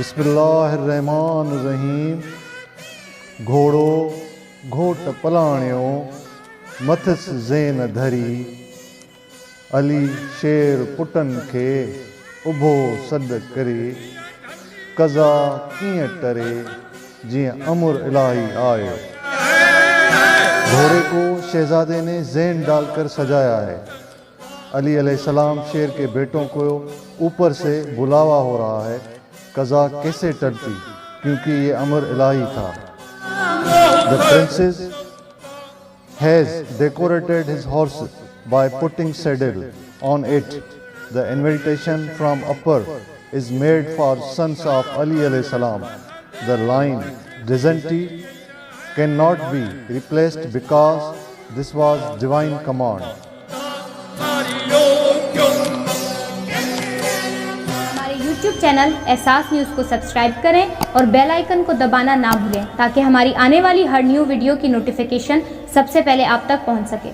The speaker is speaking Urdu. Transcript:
بسم اللہ الرحمن الرحیم. گھوڑو گھوٹ پلانیو مٿس زين دھری علی شیر پٹن کے ابھو سد کرے قضا کیئں ٹرے جیئں امر الہی آئے. گھوڑے کو شہزادے نے زین ڈال کر سجایا ہے. علی علیہ السلام شیر کے بیٹوں کو اوپر سے بلاوا ہو رہا ہے. قضا کیسے ٹرتی کیونکہ یہ امر الہی تھا. The prince has decorated his horse by putting saddle on it. The invitation from upper is made for sons of Ali alayhi salam. The line "Dignity cannot be replaced because this was divine command." ہمارے YouTube چینل احساس نیوز کو سبسکرائب کریں اور بیل آئیکن کو دبانا نہ بھولیں تاکہ ہماری آنے والی ہر نیو ویڈیو کی نوٹیفیکیشن سب سے پہلے آپ تک پہنچ سکے.